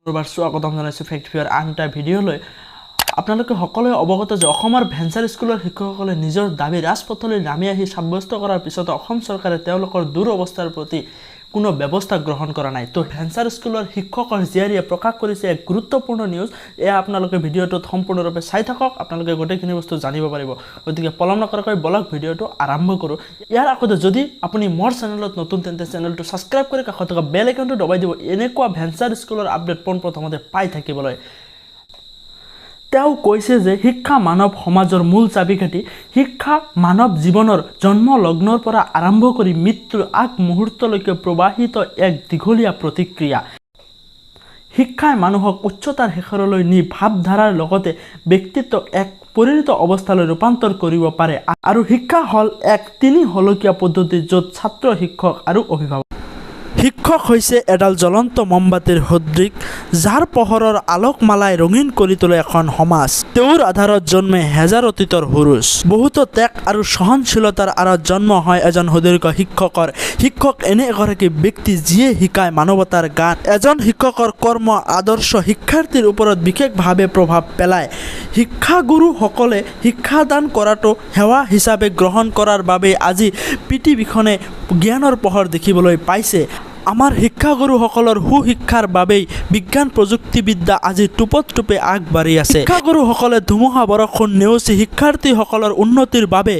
স্বাগতম জনাইছোঁ ফেক্টভিউৰ আন এটা ভিডিঅ'লৈ। আপোনালোকে সকলোৱে অৱগত যে অসমৰ ভেঞ্চাৰ স্কুলৰ শিক্ষকসকলে নিজৰ দাবী ৰাজপথলৈ নামি আহি সাব্যস্ত কৰাৰ পিছত অসম চৰকাৰে তেওঁলোকৰ দুৰৱস্থাৰ প্ৰতি কোনো ব্যৱস্থা গ্ৰহণ কৰা নাই। তো ভেঞ্চাৰ স্কুলৰ শিক্ষকৰ জীয়াৰীয়ে প্ৰকাশ কৰিছে এক গুৰুত্বপূৰ্ণ নিউজ। এয়া আপোনালোকে ভিডিঅ'টোত সম্পূৰ্ণৰূপে চাই থাকক, আপোনালোকে গোটেইখিনি বস্তু জানিব পাৰিব। গতিকে পলম নকৰাকৈ বলক ভিডিঅ'টো আৰম্ভ কৰোঁ। ইয়াৰ আগতে যদি আপুনি মোৰ চেনেলত নতুন তেন্তে চেনেলটো ছাবস্ক্ৰাইব কৰি কাষত থকা বেল আইকনটো দবাই দিব এনেকুৱা ভেঞ্চাৰ স্কুলৰ আপডেট পোনপ্ৰথমতে পাই থাকিবলৈ। তেওঁ কৈছে যে শিক্ষা মানৱ সমাজৰ মূল চাবিকাঠি। শিক্ষা মানৱ জীৱনৰ জন্ম লগ্নৰ পৰা আৰম্ভ কৰি মৃত্যুৰ আগ মুহূৰ্তলৈকে প্ৰবাহিত এক দীঘলীয়া প্ৰতিক্ৰিয়া। শিক্ষাই মানুহক উচ্চতাৰ শিখৰলৈ নি ভাৱধাৰাৰ লগতে ব্যক্তিত্বক এক পৰিণত অৱস্থালৈ ৰূপান্তৰ কৰিব পাৰে। আৰু শিক্ষা হ'ল এক তিনিহলকীয়া পদ্ধতি য'ত ছাত্ৰ, শিক্ষক আৰু অভিভাৱক। শিক্ষক হৈছে এডাল জ্বলন্ত মমবাতিৰ সদৃশ, যাৰ পোহৰৰ আলোকমালাই ৰঙীন কৰি তোলে এখন সমাজ। তেওঁৰ আধাৰত জন্মে হেজাৰ অতীতৰ হুৰুজ। বহুতো ত্যাগ আৰু সহনশীলতাৰ আঁৰত জন্ম হয় এজন সুদীৰ্ঘ শিক্ষকৰ। শিক্ষক এনে এগৰাকী ব্যক্তি যিয়ে শিকায় মানৱতাৰ গান। এজন শিক্ষকৰ কৰ্ম আদৰ্শ শিক্ষাৰ্থীৰ ওপৰত বিশেষভাৱে প্ৰভাৱ পেলায়। শিক্ষাগুৰুসকলে শিক্ষাদান কৰাটো সেৱা হিচাপে গ্ৰহণ কৰাৰ বাবে আজি পৃথিৱীখনে জ্ঞানৰ পোহৰ দেখিবলৈ পাইছে। আমাৰ শিক্ষাগুৰুসকলৰ সুশিক্ষাৰ বাবেই বিজ্ঞান প্ৰযুক্তিবিদ্যা আজি টোপত টোপে আগবাঢ়ি আছে। শিক্ষাগুৰুসকলে ধুমুহা বৰষুণ নেওচি শিক্ষাৰ্থীসকলৰ উন্নতিৰ বাবে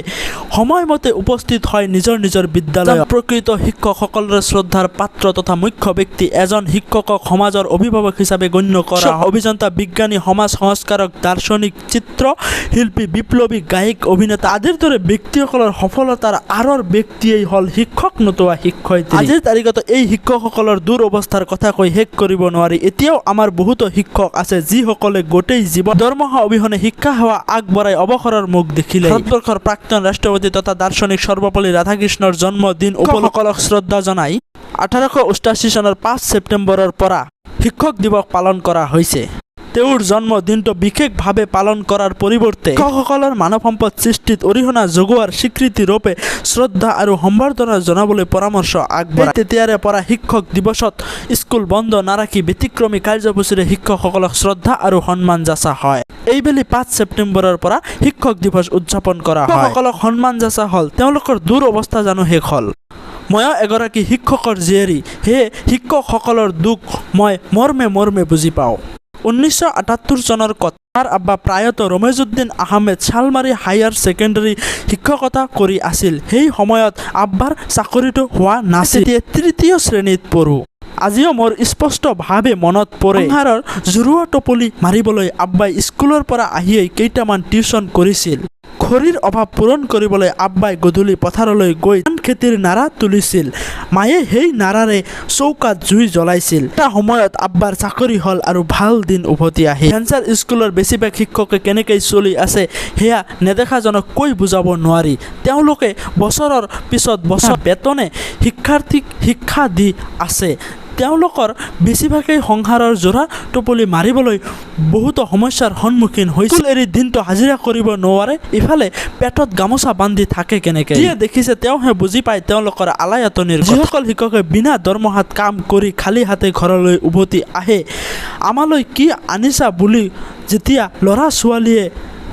সময়মতে উপস্থিত হয় নিজৰ নিজৰ বিদ্যালয়ত। প্ৰকৃত শিক্ষকসকলৰ শ্ৰদ্ধাৰ পাত্ৰ তথা মুখ্য ব্যক্তি। এজন শিক্ষকক সমাজৰ অভিভাৱক হিচাপে গণ্য কৰা অভিযন্তা, বিজ্ঞানী, সমাজ সংস্কাৰক, দাৰ্শনিক, চিত্ৰশিল্পী, বিপ্লৱী, গায়ক, অভিনেতা আদিৰ দৰে ব্যক্তিসকলৰ সফলতাৰ আঁৰৰ ব্যক্তিয়েই হ'ল শিক্ষক নতুবা শিক্ষয়িত্ৰী। আজিৰ তাৰিখত এই শিক্ষকসকলৰ দুৰৱস্থাৰ কথা কৈ শেষ কৰিব নোৱাৰি। এতিয়াও আমাৰ বহুতো শিক্ষক আছে যিসকলে গোটেই জীৱন দৰমহা অবিহনে শিক্ষা সেৱা আগবঢ়াই অৱসৰৰ মুখ দেখিলে। ভাৰতবৰ্ষৰ প্ৰাক্তন ৰাষ্ট্ৰপতি তথা দাৰ্শনিক সৰ্বপল্লী ৰাধাকৃষ্ণৰ জন্মদিন উপলক্ষে শ্ৰদ্ধা জনাই 1888 চনৰ 5 ছেপ্টেম্বৰৰ পৰা শিক্ষক দিৱস পালন কৰা হৈছে। তেওঁৰ জন্মদিনটো বিশেষভাৱে পালন কৰাৰ পৰিৱৰ্তে শিক্ষকসকলৰ মানৱ সম্পদ সৃষ্টিত অৰিহণা যোগোৱাৰ স্বীকৃতি ৰূপে শ্ৰদ্ধা আৰু সম্বৰ্ধনা জনাবলৈ পৰামৰ্শ আগবঢ়ায়। তেতিয়াৰে পৰা শিক্ষক দিৱসত স্কুল বন্ধ নাৰাখি ব্যতিক্ৰমী কাৰ্যসূচীৰে শিক্ষকসকলক শ্ৰদ্ধা আৰু সন্মান যাচা হয়। এইবেলি 5 ছেপ্টেম্বৰৰ পৰা শিক্ষক দিৱস উদযাপন কৰা হয়। শিক্ষকসকলক সন্মান যাচা হ'ল তেওঁলোকৰ দুৰৱস্থা জানো শেষ হ'ল? ময়ো এগৰাকী শিক্ষকৰ জীয়াৰী, সেয়ে শিক্ষকসকলৰ দুখ মই মৰ্মে বুজি পাওঁ। 1978 চনৰ কথাৰ আব্বা প্ৰয়াত ৰমেজউদ্দিন আহমেদ শালমাৰী হায়াৰ ছেকেণ্ডেৰী শিক্ষকতা কৰি আছিল। সেই সময়ত আব্বাৰ চাকৰিটো হোৱা নাছিল। তৃতীয় শ্ৰেণীত পঢ়োঁ। আজিও মোৰ স্পষ্টভাৱে মনত পৰে সংসাৰৰ জোৰুৱা টোপলি মাৰিবলৈ আব্বাই স্কুলৰ পৰা আহিয়েই কেইটামান টিউচন কৰিছিল। খৰিৰ অভাৱ পূৰণ কৰিবলৈ আব্বাই গধূলি পথাৰলৈ গৈ ধান খেতিৰ নাৰা তুলিছিল। মায়ে সেই নাৰাৰে চৌকাত জুই জ্বলাইছিল। এটা সময়ত আব্বাৰ চাকৰি হ'ল আৰু ভাল দিন উভতি আহে। ভেঞ্চাৰ স্কুলৰ বেছিভাগ শিক্ষকে কেনেকৈ চলি আছে সেয়া নেদেখাজনক কৈ বুজাব নোৱাৰি। তেওঁলোকে বছৰৰ পিছত বছৰ বেতনে শিক্ষাৰ্থীক শিক্ষা দি আছে। তেওঁলোকৰ বেছিভাগেই সংসাৰৰ জোৰা টোপলি মাৰিবলৈ বহুতো সমস্যাৰ সন্মুখীন হৈছিল। এৰি দিনটো হাজিৰা কৰিব নোৱাৰে, ইফালে পেটত গামোচা বান্ধি থাকে কেনেকৈ। যিয়ে দেখিছে তেওঁহে বুজি পায় তেওঁলোকৰ আলায়াতনিৰ। যিসকল শিক্ষকে বিনা দৰমহাত কাম কৰি খালী হাতে ঘৰলৈ উভতি আহে, আমালৈ কি আনিছা বুলি যেতিয়া ল'ৰা ছোৱালীয়ে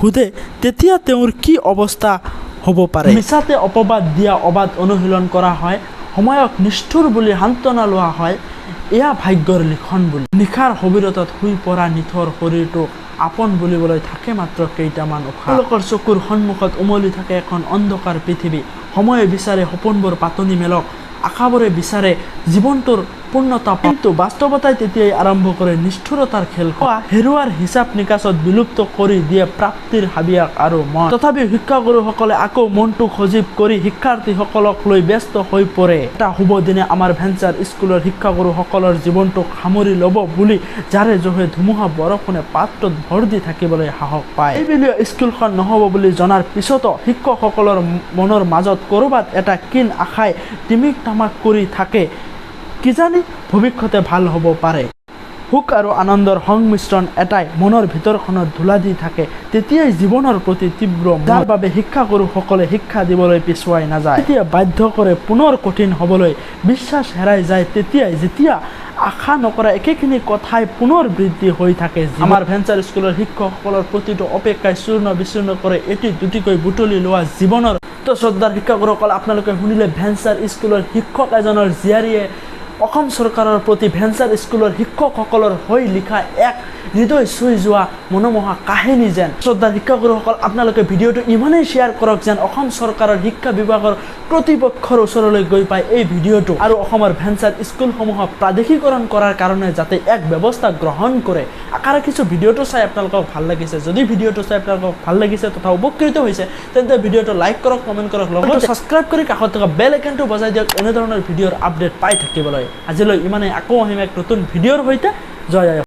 সোধে তেতিয়া তেওঁৰ কি অৱস্থা হ'ব পাৰে। মিছাতে অপবাদ দিয়া অবাধ অনুশীলন কৰা হয়, সময়ক নিষ্ঠুৰ বুলি সান্তনা লোৱা হয়। এয়া ভাগ্যৰ লিখন বুলি। নিশাৰ গভীৰতাত শুই পৰা নিথৰ শৰীৰটোক আপোন বুলিবলৈ থাকে মাত্ৰ কেইটামান উশাহ। তেওঁলোকৰ চকুৰ সন্মুখত উমলি থাকে এখন অন্ধকাৰ পৃথিৱী। সময়ে বিচাৰে সপোনবোৰ পাতনি মেলক, আশাবোৰে বিচাৰে জীৱনটোৰ পূৰ্ণতা, কিন্তু বাস্তৱতাই তেতিয়াই আৰম্ভ কৰে নিষ্ঠুৰতাৰ খেল। হেৰুৱাৰ হিচাপ নিকাচত বিলুপ্ত কৰি দিয়ে প্ৰাপ্তিৰ হাবিয়াস আৰু মন। তথাপিও শিক্ষাগুৰুসকলে আকৌ মনটো সজীৱ কৰি শিক্ষাৰ্থীসকলক লৈ ব্যস্ত হৈ পৰে। এটা শুভ দিনে আমাৰ ভেঞ্চাৰ স্কুলৰ শিক্ষাগুৰুসকলৰ জীৱনটোক সামৰি ল'ব বুলি যাৰে জহে ধুমুহা বৰষুণে পাত্ৰত ভৰ দি থাকিবলৈ সাহস পায়। এইবেলি স্কুলখন নহ'ব বুলি জনাৰ পিছতো শিক্ষকসকলৰ মনৰ মাজত ক'ৰবাত এটা ক্ষীণ আশাই টিমিক তামাক কৰি থাকে। কিজানি ভৱিষ্যতে ভাল হ'ব পাৰে। সুখ আৰু আনন্দৰ সংমিশ্ৰণ এটাই মনৰ ভিতৰখনত ধূলা দি থাকে। তেতিয়াই জীৱনৰ প্ৰতি তীব্ৰ যাৰ বাবে শিক্ষাগুৰুসকলে শিক্ষা দিবলৈ পিছুৱাই নাযায়। তেতিয়া বাধ্য কৰে পুনৰ কঠিন হ'বলৈ। বিশ্বাস হেৰাই যায় তেতিয়াই যেতিয়া আশা নকৰা একেখিনি কথাই পুনৰ বৃদ্ধি হৈ থাকে। আমাৰ ভেঞ্চাৰ স্কুলৰ শিক্ষকসকলৰ প্ৰতিটো অপেক্ষাই চূৰ্ণ বিচূৰ্ণ কৰে এটি দুটিকৈ বুটলি লোৱা জীৱনৰ। তো শ্ৰদ্ধাৰ শিক্ষকসকল, আপোনালোকে শুনিলে ভেঞ্চাৰ স্কুলৰ শিক্ষক এজনৰ জীয়াৰীয়ে অসম চৰকাৰৰ প্ৰতি ভেঞ্চাৰ স্কুলৰ শিক্ষকসকলৰ হৈ লিখা এক হৃদয় চুই যোৱা মনোমোহা কাহিনী যেন। শ্ৰদ্ধাৰ শিক্ষকসকল, আপোনালোকে ভিডিঅ'টো ইমানেই শ্বেয়াৰ কৰক যেন অসম চৰকাৰৰ শিক্ষা বিভাগৰ কৰ্তৃপক্ষৰ ওচৰলৈ গৈ পায় এই ভিডিঅ'টো, আৰু অসমৰ ভেঞ্চাৰ স্কুলসমূহক প্ৰাদেশিকৰণ কৰাৰ কাৰণে যাতে এক ব্যৱস্থা গ্ৰহণ কৰে। আশা ৰাখিছোঁ ভিডিঅ'টো চাই আপোনালোকক ভাল লাগিছে। যদি ভিডিঅ'টো চাই আপোনালোকক ভাল লাগিছে তথা উপকৃত হৈছে তেন্তে ভিডিঅ'টো লাইক কৰক, কমেণ্ট কৰক, লগতে ছাবস্ক্ৰাইব কৰি কাষত থকা বেল আইকনটো বজাই দিয়ক এনেধৰণৰ ভিডিঅ'ৰ আপডেট পাই থাকিবলৈ। আজিলৈ ইমানেই, আকৌ আহিম এক নতুন ভিডিঅ'ৰ সৈতে। জয় জয়।